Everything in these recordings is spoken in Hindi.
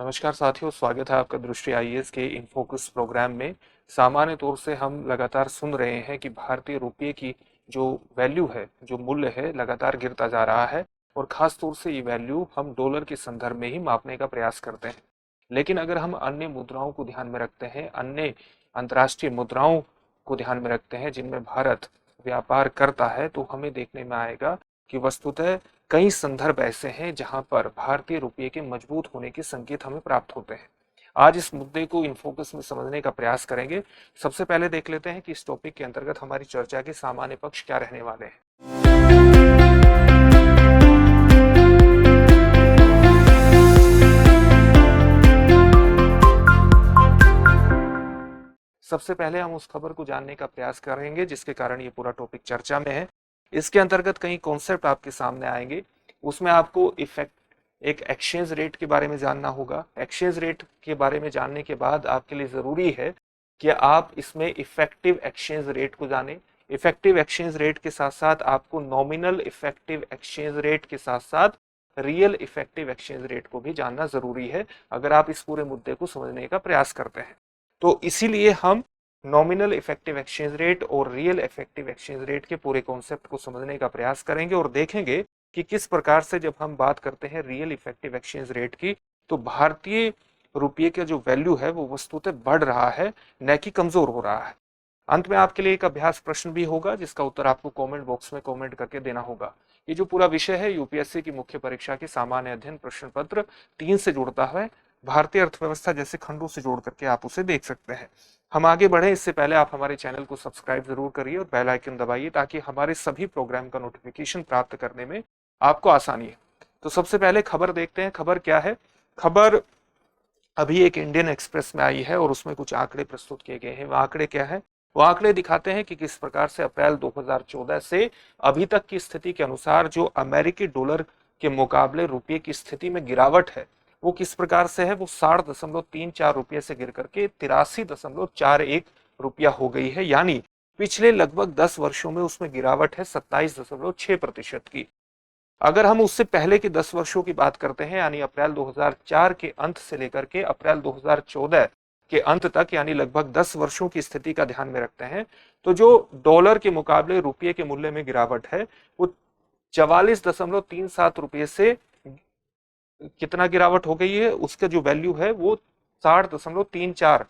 नमस्कार साथियों, स्वागत है आपका दृष्टि आईएएस के इन फोकस प्रोग्राम में। सामान्य तौर से हम लगातार सुन रहे हैं कि भारतीय रुपये की जो वैल्यू है, जो मूल्य है, लगातार गिरता जा रहा है और ख़ास तौर से ये वैल्यू हम डॉलर के संदर्भ में ही मापने का प्रयास करते हैं। लेकिन अगर हम अन्य मुद्राओं को ध्यान में रखते हैं, अन्य अंतर्राष्ट्रीय मुद्राओं को ध्यान में रखते हैं जिनमें भारत व्यापार करता है, तो हमें देखने में आएगा कि वस्तुतः कई संदर्भ ऐसे हैं जहां पर भारतीय रुपये के मजबूत होने के संकेत हमें प्राप्त होते हैं। आज इस मुद्दे को इन फोकस में समझने का प्रयास करेंगे। सबसे पहले देख लेते हैं कि इस टॉपिक के अंतर्गत हमारी चर्चा के सामान्य पक्ष क्या रहने वाले हैं। सबसे पहले हम उस खबर को जानने का प्रयास करेंगे जिसके कारण ये पूरा टॉपिक चर्चा में है। इसके अंतर्गत कई कॉन्सेप्ट आपके सामने आएंगे। उसमें आपको एक एक्सचेंज रेट के बारे में जानना होगा। एक्सचेंज रेट के बारे में जानने के बाद आपके लिए जरूरी है कि आप इसमें इफेक्टिव एक्सचेंज रेट को जानें। इफेक्टिव एक्सचेंज रेट के साथ साथ आपको नॉमिनल इफेक्टिव एक्सचेंज रेट के साथ साथ रियल इफेक्टिव एक्सचेंज रेट को भी जानना जरूरी है अगर आप इस पूरे मुद्दे को समझने का प्रयास करते हैं। तो इसीलिए हम नॉमिनल इफेक्टिव एक्सचेंज रेट और रियल इफेक्टिव एक्सचेंज रेट के पूरे कॉन्सेप्ट को समझने का प्रयास करेंगे और देखेंगे कि किस प्रकार से जब हम बात करते हैं रियल इफेक्टिव एक्सचेंज रेट की, तो भारतीय रुपये का जो वैल्यू है वो वस्तुतः बढ़ रहा है, न कि कमजोर हो रहा है। अंत में आपके लिए एक अभ्यास प्रश्न भी होगा जिसका उत्तर आपको कमेंट बॉक्स में कमेंट करके देना होगा। ये जो पूरा विषय है यूपीएससी की मुख्य परीक्षा के सामान्य अध्ययन प्रश्न पत्र 3 से जुड़ता है। भारतीय अर्थव्यवस्था जैसे खंडों से जोड़ करके आप उसे देख सकते हैं। हम आगे बढ़े इससे पहले आप हमारे चैनल को सब्सक्राइब जरूर करिए और बेल आइकन दबाइए ताकि हमारे सभी प्रोग्राम का नोटिफिकेशन प्राप्त करने में आपको आसानी है। तो सबसे पहले खबर देखते हैं। खबर क्या है? खबर अभी एक इंडियन एक्सप्रेस में आई है और उसमें कुछ आंकड़े प्रस्तुत किए गए हैं। वो आंकड़े क्या है? वो आंकड़े दिखाते हैं कि किस प्रकार से अप्रैल 2014 से अभी तक की स्थिति के अनुसार जो अमेरिकी डॉलर के मुकाबले रुपये की स्थिति में गिरावट है वो किस प्रकार से है। वो 60.34 रुपये से गिर करके 83.41 रुपया हो गई है। यानी पिछले लगभग 10 वर्षों में उसमें गिरावट है 27.6% की। अगर हम उससे पहले के 10 वर्षों की बात करते हैं, यानी अप्रैल 2004 के अंत से लेकर के अप्रैल 2014 के अंत तक, यानी लगभग 10 वर्षों की स्थिति का ध्यान में रखते हैं, तो जो डॉलर के मुकाबले रुपये के मूल्य में गिरावट है वो 44.37 रुपये से कितना गिरावट हो गई है, उसका जो वैल्यू है वो 60.34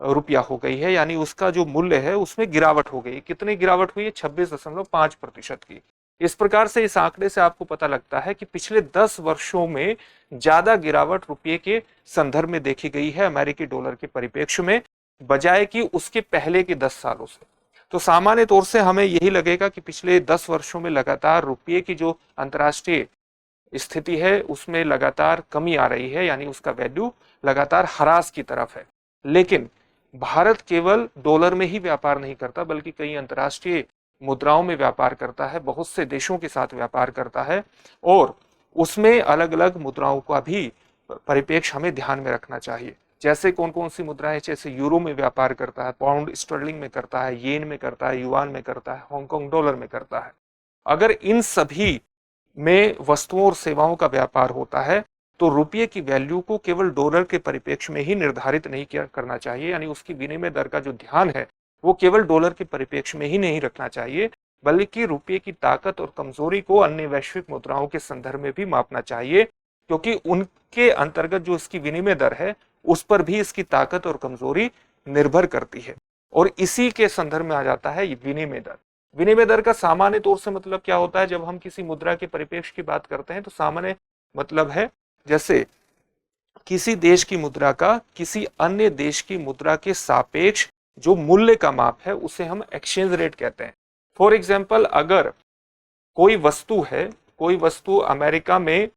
रुपया हो गई है। यानी उसका जो मूल्य है उसमें गिरावट हो गई। कितनी गिरावट हुई है? 26.5% की। इस प्रकार से इस आंकड़े से आपको पता लगता है कि पिछले 10 वर्षों में ज्यादा गिरावट रुपये के संदर्भ में देखी गई है अमेरिकी डॉलर के परिप्रेक्ष्य में, बजाय कि उसके पहले के 10 सालों से। तो सामान्य तौर से हमें यही लगेगा कि पिछले 10 वर्षों में लगातार रुपये की जो अंतर्राष्ट्रीय स्थिति है उसमें लगातार कमी आ रही है, यानी उसका वैल्यू लगातार ह्रास की तरफ है। लेकिन भारत केवल डॉलर में ही व्यापार नहीं करता बल्कि कई अंतर्राष्ट्रीय मुद्राओं में व्यापार करता है, बहुत से देशों के साथ व्यापार करता है और उसमें अलग अलग मुद्राओं का भी परिप्रेक्ष्य हमें ध्यान में रखना चाहिए। जैसे कौन कौन सी मुद्राएं? जैसे यूरो में व्यापार करता है, पाउंड स्टर्लिंग में करता है, येन में करता है, युआन में करता है, हांगकांग डॉलर में करता है। अगर इन सभी में वस्तुओं और सेवाओं का व्यापार होता है तो रुपये की वैल्यू को केवल डॉलर के परिप्रेक्ष्य में ही निर्धारित नहीं करना चाहिए, यानी उसकी विनिमय दर का जो ध्यान है वो केवल डॉलर के परिप्रेक्ष्य में ही नहीं रखना चाहिए, बल्कि रुपये की ताकत और कमजोरी को अन्य वैश्विक मुद्राओं के संदर्भ में भी मापना चाहिए, क्योंकि उनके अंतर्गत जो इसकी विनिमय दर है उस पर भी इसकी ताकत और कमजोरी निर्भर करती है। और इसी के संदर्भ में आ जाता है विनिमय दर। विनिमय दर का सामान्य तौर से मतलब क्या होता है? जब हम किसी मुद्रा के परिप्रेक्ष्य की बात करते हैं तो सामान्य मतलब है जैसे किसी देश की मुद्रा का किसी अन्य देश की मुद्रा के सापेक्ष जो मूल्य का माप है उसे हम एक्सचेंज रेट कहते हैं। फॉर एग्जाम्पल, अगर कोई वस्तु है, कोई वस्तु अमेरिका में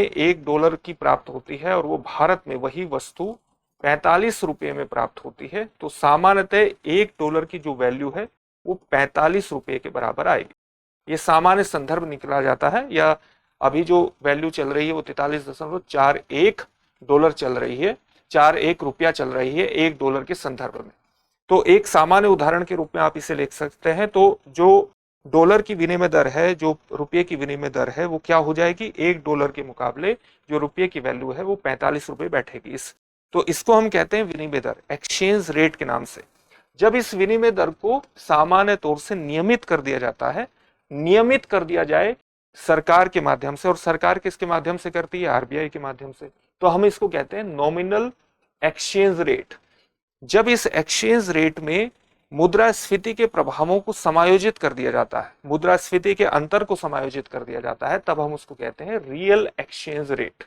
$1 की प्राप्त होती है और वो भारत में वही वस्तु 45 रुपये में प्राप्त होती है, तो सामान्यतः $1 की जो वैल्यू है वो 45 रुपये के बराबर आएगी। ये सामान्य संदर्भ निकला जाता है, या अभी जो वैल्यू चल रही है वो 43.41 डॉलर चल रही है, 41 रुपया चल रही है $1 के संदर्भ में। तो एक सामान्य उदाहरण के रूप में आप इसे लिख सकते हैं। तो जो डॉलर की विनिमय दर है, जो रुपये की विनिमय दर है, वो क्या हो जाएगी, $1 के मुकाबले जो रुपये की वैल्यू है वो 45 रुपए बैठेगी। तो इसको हम कहते हैं विनिमय दर, एक्सचेंज रेट के नाम से। जब इस विनिमय दर को सामान्य तौर से नियमित कर दिया जाता है, नियमित कर दिया जाए सरकार के माध्यम से, और सरकार किसके माध्यम से करती है, आरबीआई के माध्यम से, तो हम इसको कहते हैं नॉमिनल एक्सचेंज रेट। जब इस एक्सचेंज रेट में मुद्रास्फीति के प्रभावों को समायोजित कर दिया जाता है, मुद्रास्फीति के अंतर को समायोजित कर दिया जाता है, तब हम उसको कहते हैं रियल एक्सचेंज रेट।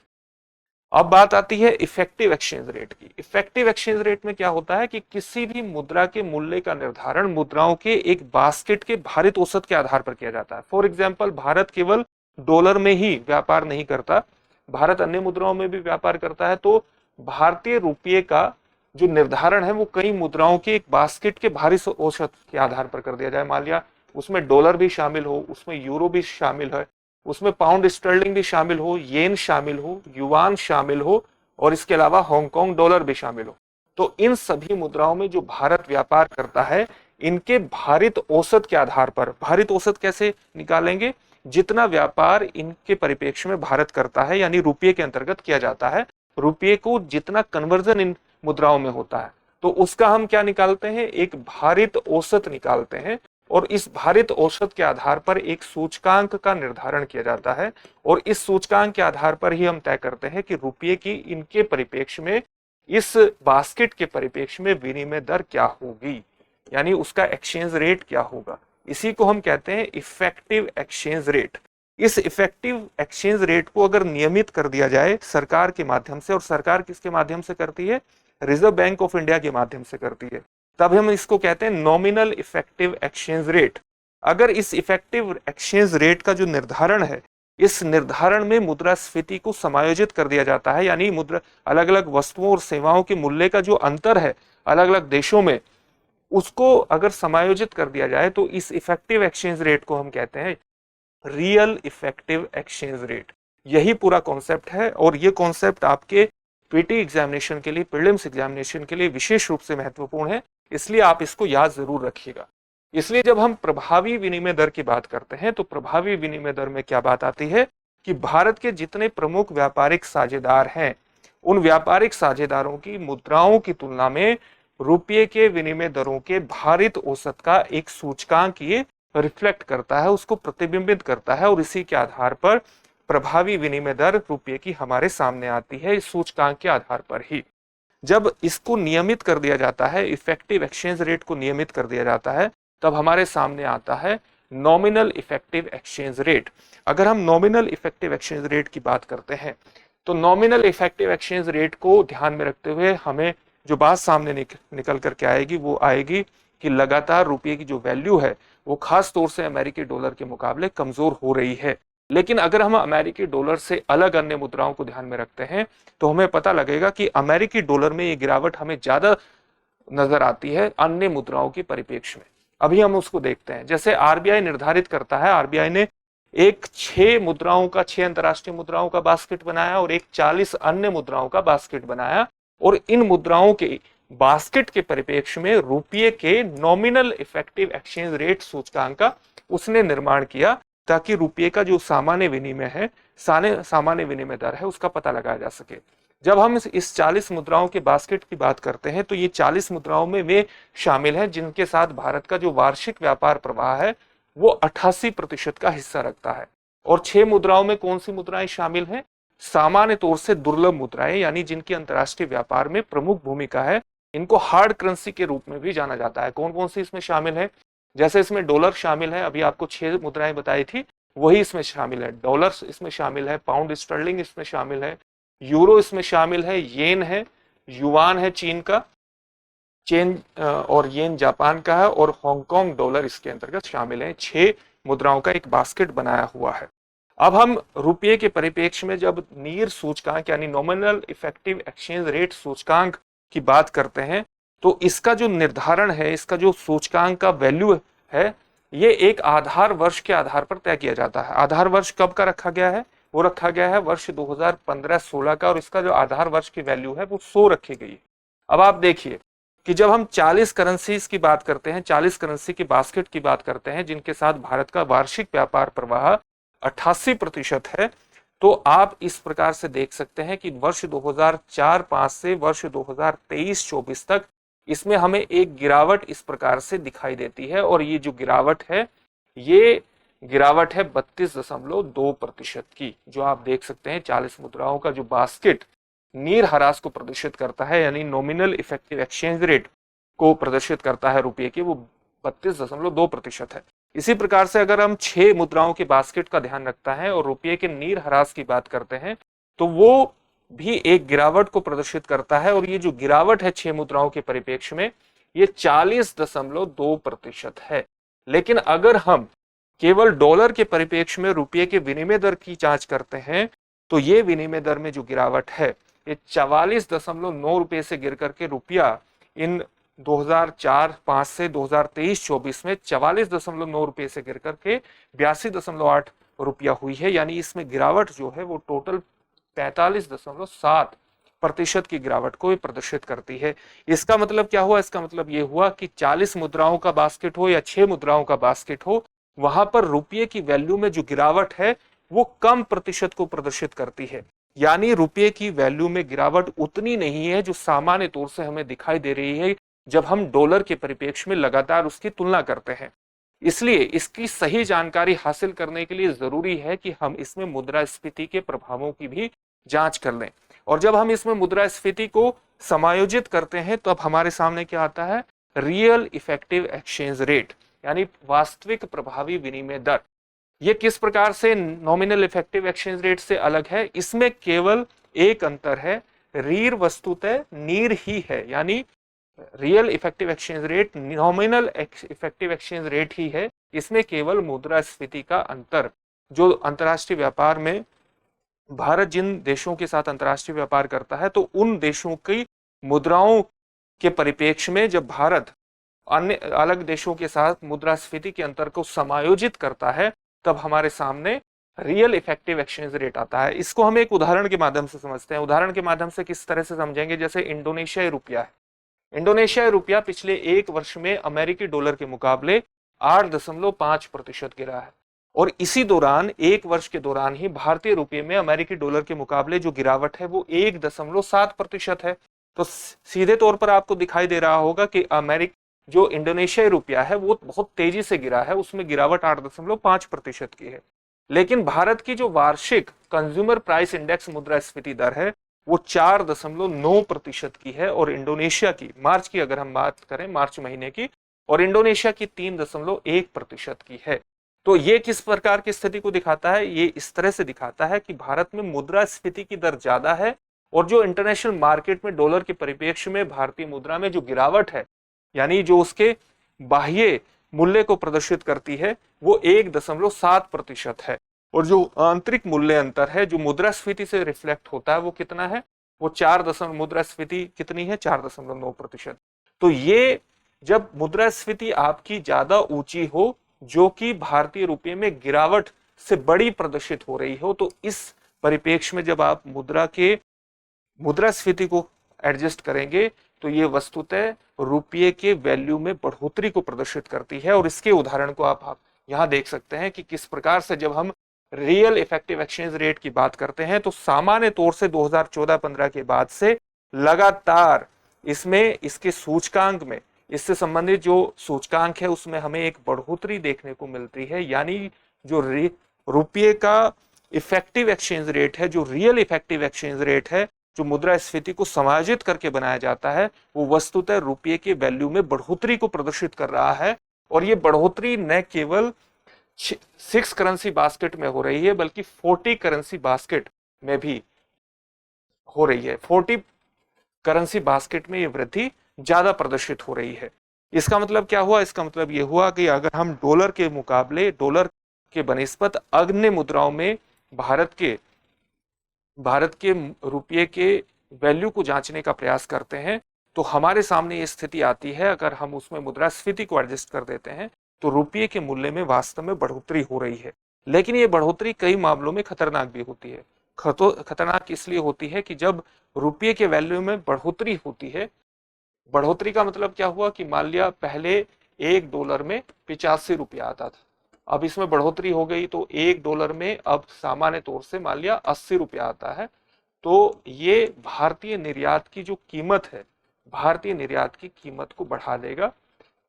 अब बात आती है इफेक्टिव एक्सचेंज रेट की। इफेक्टिव एक्सचेंज रेट में क्या होता है कि किसी भी मुद्रा के मूल्य का निर्धारण मुद्राओं के एक बास्केट के भारित औसत के आधार पर किया जाता है। फॉर एग्जाम्पल, भारत केवल डॉलर में ही व्यापार नहीं करता, भारत अन्य मुद्राओं में भी व्यापार करता है। तो भारतीय रुपये का जो निर्धारण है वो कई मुद्राओं के एक बास्केट के भारित औसत के आधार पर कर दिया जाए। मान लिया उसमें डॉलर भी शामिल हो, उसमें यूरो भी शामिल है, उसमें पाउंड स्टर्लिंग भी शामिल हो, येन शामिल हो, युआन शामिल हो, और इसके अलावा हांगकांग डॉलर भी शामिल हो। तो इन सभी मुद्राओं में जो भारत व्यापार करता है, इनके भारित औसत के आधार पर, भारित औसत कैसे निकालेंगे, जितना व्यापार इनके परिप्रेक्ष्य में भारत करता है, यानी रुपये के अंतर्गत किया जाता है, रुपये को जितना कन्वर्जन इन मुद्राओं में होता है, तो उसका हम क्या निकालते हैं, एक भारित औसत निकालते हैं। और इस भारित औसत के आधार पर एक सूचकांक का निर्धारण किया जाता है, और इस सूचकांक के आधार पर ही हम तय करते हैं कि रुपये की इनके परिप्रेक्ष्य में, इस बास्केट के परिप्रेक्ष्य में विनिमय दर क्या होगी, यानी उसका एक्सचेंज रेट क्या होगा। इसी को हम कहते हैं इफेक्टिव एक्सचेंज रेट। इस इफेक्टिव एक्सचेंज रेट को अगर नियमित कर दिया जाए सरकार के माध्यम से, और सरकार किसके माध्यम से करती है, रिजर्व बैंक ऑफ इंडिया के माध्यम से करती है, तब हम इसको कहते हैं नॉमिनल इफेक्टिव एक्सचेंज रेट। अगर इस इफेक्टिव एक्सचेंज रेट का जो निर्धारण है, इस निर्धारण में मुद्रास्फीति को समायोजित कर दिया जाता है, यानी मुद्रा अलग अलग वस्तुओं और सेवाओं के मूल्य का जो अंतर है अलग अलग देशों में, उसको अगर समायोजित कर दिया जाए, तो इस इफेक्टिव एक्सचेंज रेट को हम कहते हैं रियल इफेक्टिव एक्सचेंज रेट। यही पूरा कॉन्सेप्ट है, और ये कॉन्सेप्ट आपके पीटी एग्जामिनेशन के लिए, प्रीलिम्स एग्जामिनेशन के लिए विशेष रूप से महत्वपूर्ण है, इसलिए आप इसको याद जरूर रखिएगा। इसलिए जब हम प्रभावी विनिमय दर की बात करते हैं, तो प्रभावी विनिमय दर में क्या बात आती है कि भारत के जितने प्रमुख व्यापारिक साझेदार हैं, उन व्यापारिक साझेदारों की मुद्राओं की तुलना में रुपये के विनिमय दरों के भारित औसत का एक सूचकांक ये रिफ्लेक्ट करता है, उसको प्रतिबिंबित करता है, और इसी के आधार पर प्रभावी विनिमय दर रुपये की हमारे सामने आती है, इस सूचकांक के आधार पर ही। जब इसको नियमित कर दिया जाता है, इफेक्टिव एक्सचेंज रेट को नियमित कर दिया जाता है, तब हमारे सामने आता है नॉमिनल इफेक्टिव एक्सचेंज रेट। अगर हम नॉमिनल इफेक्टिव एक्सचेंज रेट की बात करते हैं, तो नॉमिनल इफेक्टिव एक्सचेंज रेट को ध्यान में रखते हुए हमें जो बात सामने निकल करके आएगी, वो आएगी कि लगातार रुपये की जो वैल्यू है वो खास तौर से अमेरिकी डॉलर के मुकाबले कमजोर हो रही है। लेकिन अगर हम अमेरिकी डॉलर से अलग अन्य मुद्राओं को ध्यान में रखते हैं, तो हमें पता लगेगा कि अमेरिकी डॉलर में ये गिरावट हमें ज्यादा नजर आती है अन्य मुद्राओं के परिप्रेक्ष्य में। अभी हम उसको देखते हैं। जैसे आरबीआई निर्धारित करता है, आरबीआई ने एक 6 मुद्राओं का, 6 अंतरराष्ट्रीय मुद्राओं का बास्केट बनाया और एक 40 अन्य मुद्राओं का बास्केट बनाया, और इन मुद्राओं के बास्केट के परिप्रेक्ष्य में रुपये के नॉमिनल इफेक्टिव एक्सचेंज रेट सूचकांक का उसने निर्माण किया, ताकि रुपये का जो सामान्य विनिमय है, सामान्य विनिमय दर है, उसका पता लगाया जा सके। जब हम इस 40 मुद्राओं के बास्केट की बात करते हैं, तो ये 40 मुद्राओं में वे शामिल हैं जिनके साथ भारत का जो वार्षिक व्यापार प्रवाह है वो 88% का हिस्सा रखता है। और 6 मुद्राओं में कौन सी मुद्राएं शामिल हैं, सामान्य तौर से दुर्लभ मुद्राएं, यानी जिनकी अंतर्राष्ट्रीय व्यापार में प्रमुख भूमिका है। इनको हार्ड करेंसी के रूप में भी जाना जाता है। कौन कौन सी इसमें शामिल है, जैसे इसमें डॉलर शामिल है, अभी आपको 6 मुद्राएं बताई थी, वही इसमें शामिल है। डॉलर इसमें शामिल है, पाउंड स्टर्लिंग इसमें शामिल है, यूरो इसमें शामिल है, येन है, युआन है चीन का, और येन जापान का है, और हांगकांग डॉलर इसके अंतर्गत शामिल है। 6 मुद्राओं का एक बास्केट बनाया हुआ है। अब हम रुपये के परिप्रेक्ष्य में जब नीर सूचकांक यानी नॉमिनल इफेक्टिव एक्सचेंज रेट सूचकांक की बात करते हैं, तो इसका जो निर्धारण है, इसका जो सूचकांक का वैल्यू है, ये एक आधार वर्ष के आधार पर तय किया जाता है। आधार वर्ष कब का रखा गया है, वो रखा गया है वर्ष 2015-16 का, और इसका जो आधार वर्ष की वैल्यू है वो 100 रखी गई है। अब आप देखिए कि जब हम 40 करेंसीज की बात करते हैं, 40 करेंसी की बास्केट की बात करते हैं जिनके साथ भारत का वार्षिक व्यापार प्रवाह 88% है, तो आप इस प्रकार से देख सकते हैं कि वर्ष 2004-5 से वर्ष 2023-24 तक इसमें हमें एक गिरावट इस प्रकार से दिखाई देती है। और ये जो गिरावट है, ये गिरावट है 32.2% की, जो आप देख सकते हैं 40 मुद्राओं का जो बास्केट नीर हरास को प्रदर्शित करता है, यानी नॉमिनल इफेक्टिव एक्सचेंज रेट को प्रदर्शित करता है रुपये की, वो 32.2% है। इसी प्रकार से अगर हम 6 मुद्राओं के बास्केट का ध्यान रखता है और रुपये के नीर हरास की बात करते हैं, तो वो भी एक गिरावट को प्रदर्शित करता है। और ये जो गिरावट है 6 मुद्राओं के परिप्रेक्ष्य में, ये 40.2% है। लेकिन अगर हम केवल डॉलर के परिप्रेक्ष्य में रुपये के विनिमय दर की जांच करते हैं, तो ये विनिमय दर में जो गिरावट है, ये 44.9 रुपये से गिर करके रुपया इन 2004-5 से 2023-24 में 44.9 रुपये से गिर करके 82.8 रुपया हुई है। यानी इसमें गिरावट जो है वो टोटल 45.7% की गिरावट को प्रदर्शित करती है। इसका मतलब क्या हुआ? इसका मतलब ये हुआ कि 40 मुद्राओं का बास्केट हो या 6 मुद्राओं का बास्केट हो, वहां पर रुपये की वैल्यू में जो गिरावट है वो कम प्रतिशत को प्रदर्शित करती है। यानी रुपये की वैल्यू में गिरावट उतनी नहीं है जो सामान्य तौर से हमें दिखाई दे रही है जब हम डॉलर के परिप्रेक्ष्य में लगातार उसकी तुलना करते हैं। इसलिए इसकी सही जानकारी हासिल करने के लिए जरूरी है कि हम इसमें मुद्रास्फीति के प्रभावों की भी जांच कर लें। और जब हम इसमें मुद्रास्फीति को समायोजित करते हैं तो अब हमारे सामने क्या आता है? रियल इफेक्टिव एक्सचेंज रेट, यानी वास्तविक प्रभावी विनिमय दर। ये किस प्रकार से नॉमिनल इफेक्टिव एक्सचेंज रेट से अलग है? इसमें केवल एक अंतर है, रीर वस्तुतः नीर ही है, यानी real effective exchange rate nominal effective exchange rate ही है। इसमें केवल मुद्रास्फीति का अंतर, जो अंतर्राष्ट्रीय व्यापार में भारत जिन देशों के साथ अंतर्राष्ट्रीय व्यापार करता है, तो उन देशों की मुद्राओं के परिप्रेक्ष्य में जब भारत अन्य अलग देशों के साथ मुद्रास्फीति के अंतर को समायोजित करता है, तब हमारे सामने रियल इफेक्टिव एक्सचेंज रेट आता है। इसको हम एक उदाहरण के माध्यम से समझते हैं। उदाहरण के माध्यम से किस तरह से समझेंगे? जैसे इंडोनेशियाई रुपया है। इंडोनेशियाई रुपया पिछले एक वर्ष में अमेरिकी डॉलर के मुकाबले 8.5% गिरा है। और इसी दौरान एक वर्ष के दौरान ही भारतीय रुपये में अमेरिकी डॉलर के मुकाबले जो गिरावट है वो 1.7% है। तो सीधे तौर पर आपको दिखाई दे रहा होगा कि जो इंडोनेशियाई रुपया है वो बहुत तेजी से गिरा है, उसमें गिरावट 8.5% की है। लेकिन भारत की जो वार्षिक कंज्यूमर प्राइस इंडेक्स मुद्रास्फीति दर है वो 4.9% की है। और इंडोनेशिया की, मार्च की अगर हम बात करें, मार्च महीने की, और इंडोनेशिया की 3.1% की है। तो ये किस प्रकार की स्थिति को दिखाता है? ये इस तरह से दिखाता है कि भारत में मुद्रास्फीति की दर ज्यादा है, और जो इंटरनेशनल मार्केट में डॉलर के परिप्रेक्ष्य में भारतीय मुद्रा में जो गिरावट है, यानी जो उसके बाह्य मूल्य को प्रदर्शित करती है, वो 1.7% है। और जो आंतरिक मूल्य अंतर है जो मुद्रास्फीति से रिफ्लेक्ट होता है वो कितना है? वो 4 मुद्रास्फीति कितनी है? 4.9%। तो ये जब मुद्रास्फीति आपकी ज्यादा ऊंची हो, जो कि भारतीय रुपये में गिरावट से बड़ी प्रदर्शित हो रही हो, तो इस परिप्रेक्ष्य में जब आप मुद्रास्फीति को एडजस्ट करेंगे तो ये वस्तुतः रुपये के वैल्यू में बढ़ोतरी को प्रदर्शित करती है। और इसके उदाहरण को आप यहां देख सकते हैं कि किस प्रकार से जब हम रियल इफेक्टिव एक्सचेंज रेट की बात करते हैं, तो सामान्य तौर से 2014-15 के बाद से लगातार इसमें, इसके सूचकांक में, इससे संबंधित जो सूचकांक है उसमें हमें एक बढ़ोतरी देखने को मिलती है। यानी जो रुपये का इफेक्टिव एक्सचेंज रेट है, जो रियल इफेक्टिव एक्सचेंज रेट है, जो मुद्रास्फीति को समायोजित करके बनाया जाता है, वो वस्तुतः रुपये के वैल्यू में बढ़ोतरी को प्रदर्शित कर रहा है। और ये बढ़ोतरी न केवल 6 करेंसी बास्केट में हो रही है, बल्कि 40 करेंसी बास्केट में भी हो रही है। 40 करेंसी बास्केट में ये वृद्धि ज्यादा प्रदर्शित हो रही है। इसका मतलब क्या हुआ? इसका मतलब ये हुआ कि अगर हम डॉलर के मुकाबले, डॉलर के बनिस्बत अन्य मुद्राओं में भारत के रुपये के वैल्यू को जांचने का प्रयास करते हैं, तो हमारे सामने ये स्थिति आती है, अगर हम उसमें मुद्रास्फीति को एडजस्ट कर देते हैं तो रुपये के मूल्य में वास्तव में बढ़ोतरी हो रही है। लेकिन ये बढ़ोतरी कई मामलों में खतरनाक भी होती है। खतरनाक इसलिए होती है कि जब रुपये के वैल्यू में बढ़ोतरी होती है बढ़ोतरी का मतलब क्या हुआ कि मान लिया पहले $1 में 85 रुपया आता था, अब इसमें बढ़ोतरी हो गई तो $1 में अब सामान्य तौर से मान लिया 80 रुपया आता है। तो ये भारतीय निर्यात की जो कीमत है, भारतीय निर्यात की कीमत को बढ़ा देगा।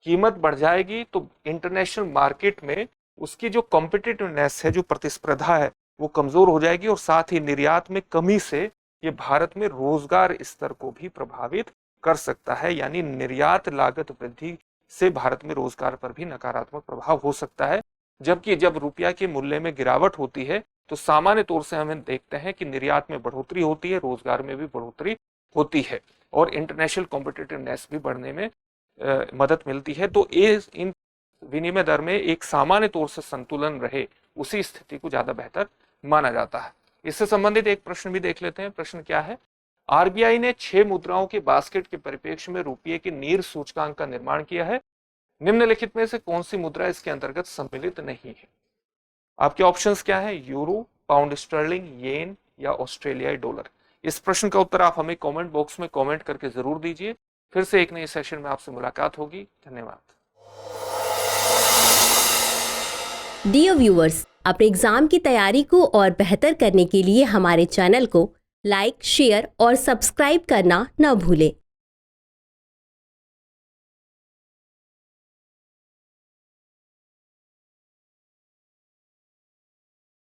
कीमत बढ़ जाएगी तो इंटरनेशनल मार्केट में उसकी जो कॉम्पिटिटिवनेस है, जो प्रतिस्पर्धा है, वो कमजोर हो जाएगी और साथ ही निर्यात में कमी से ये भारत में रोजगार स्तर को भी प्रभावित कर सकता है। यानी निर्यात लागत वृद्धि से भारत में रोजगार पर भी नकारात्मक प्रभाव हो सकता है। जबकि जब रुपया के मूल्य में गिरावट होती है तो सामान्य तौर से हमें देखते हैं कि निर्यात में बढ़ोतरी होती है, रोजगार में भी बढ़ोतरी होती है और इंटरनेशनल कॉम्पिटिटिवनेस भी बढ़ने में मदद मिलती है। तो इन विनिमय दर में एक सामान्य तौर से संतुलन रहे, उसी स्थिति को ज्यादा बेहतर माना जाता है। इससे संबंधित एक प्रश्न भी देख लेते हैं। प्रश्न क्या है? आरबीआई ने 6 मुद्राओं के बास्केट के परिप्रेक्ष्य में रुपये के नीर सूचकांक का निर्माण किया है। निम्नलिखित में से कौन सी मुद्रा इसके अंतर्गत सम्मिलित नहीं है? आपके ऑप्शंस क्या है? यूरो, पाउंड स्टर्लिंग, येन या ऑस्ट्रेलियाई डॉलर। इस प्रश्न का उत्तर आप हमें कमेंट बॉक्स में कमेंट करके जरूर दीजिए। फिर से एक नए सेशन में आपसे मुलाकात होगी। धन्यवाद। डियर व्यूअर्स, अपने एग्जाम की तैयारी को और बेहतर करने के लिए हमारे चैनल को लाइक, शेयर और सब्सक्राइब करना न भूलें।